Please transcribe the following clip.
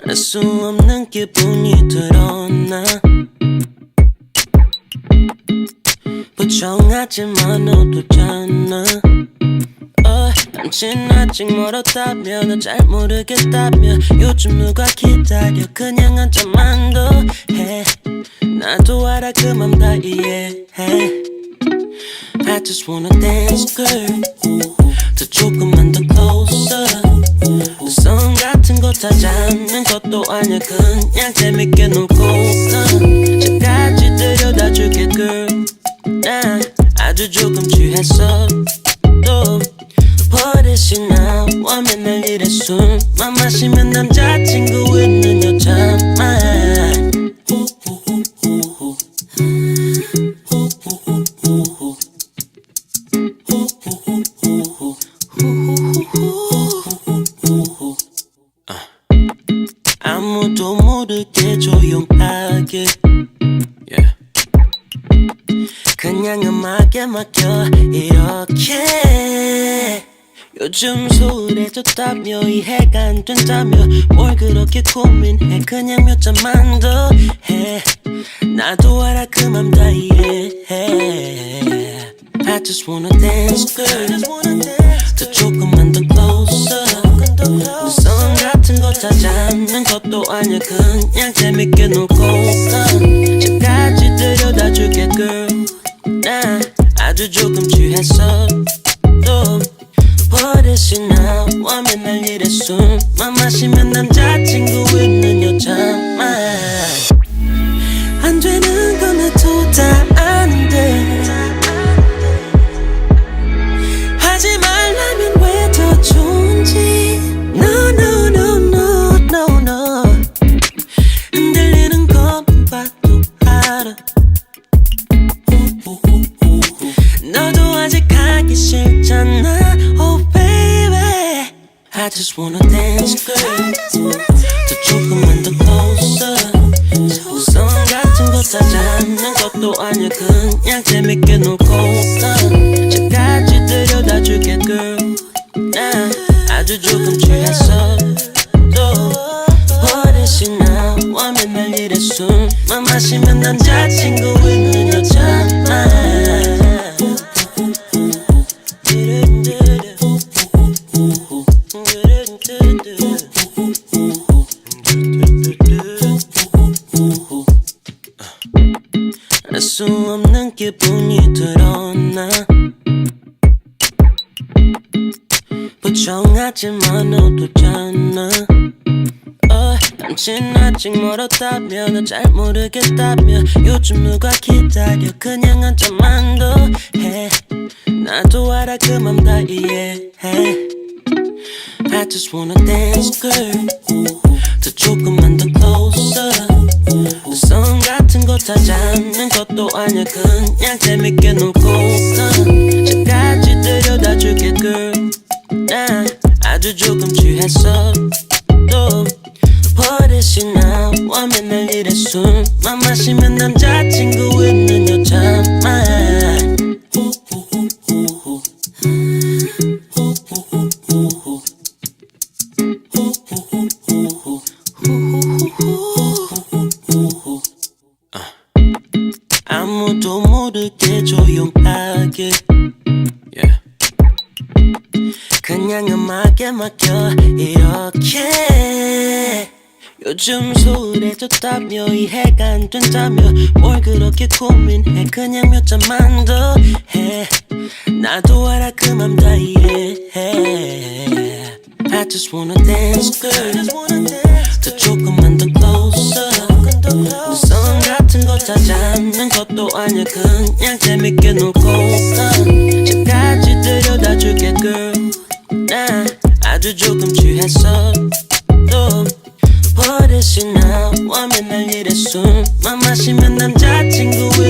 알 수 없는 기분이 들었나 부정하지만 너도잖아 남친 아직 멀었다며 너 잘 모르겠다며 요즘 누가 기다려 그냥 한 잔만 더 해 나도 알아 그 맘 다 이해해 I just wanna dance girl 더 조금만 더 closer 성 같은 거 다 잡는 것도 아니야 그냥 재밌게 놀고 집까지 데려다 줄게 girl 난 아주 조금 취했어 또 버릇이 나와 맨날 이래 술만 마시면 남자친구 있는 여자만 아무도 모르게 조용하게 그냥 음악에 맡겨 이렇게 요즘 소홀해졌다며 이해가 안 된다며 뭘 그렇게 고민해 그냥 몇 잔만 더 해 나도 알아 그 맘 다 이해해 I just wanna dance girl 더 조금만 더 closer 성 같은 거 다 잡는 것도 아니야 그냥 재밌게 놀고 집까지 데려다 줄게 girl 난 아주 조금 취했어 또 버릇이 나와 맨날 이래 술만 마시면 남자친구 있는 여자만 안 되는 건 나도 다 아는데 하지 말라면 왜 더 좋은지 No no no no no no 흔들리는 것만 봐도 알아 너도 아직 하기 싫잖아 Oh baby I just wanna dance girl 더 조금만 더 closer 성 같은 거 다 잡는 것도 아니야 그냥 재밌게 놀고 집까지 데려다 줄게 girl 난 아주 조금 취했어 또 버릇이 나와 맨날 이래 술만 마시면 남자친구 있는 여자만 알 수 없는 기분이 들었나 부정하지만 너도잖아 남친 아직 멀었다며 너 잘 모르겠다며 요즘 누가 기다려 그냥 한 잔만 더 해 나도 알아 그 맘 다 이해해 I just wanna dance girl 더 조금만 더 closer 성 같은 거 다 잡는 것도 아니야 그냥 재밌게 놀고 집까지 데려다 줄게 girl 난 아주 조금 취했어 또 버릇이 나와 맨날 이래 술만 마시면 남자친구 있는 여자만 아무도 모르게 조용하게 그냥 음악에 맡겨 이렇게 요즘 소홀해졌다며 이해가 안 된다며 뭘 그렇게 고민해 그냥 몇 잔만 더 해 나도 알아 그 맘 다 이해해 I just wanna dance girl 더 조금만 더 closer 성 같은 거 다 잡는 것도 아니야 그냥 재밌게 놀고 집까지 데려다 줄게 girl 난 아주 조금 취했어 또 버릇이 나와 맨날 이래 술만 마시면 남자친구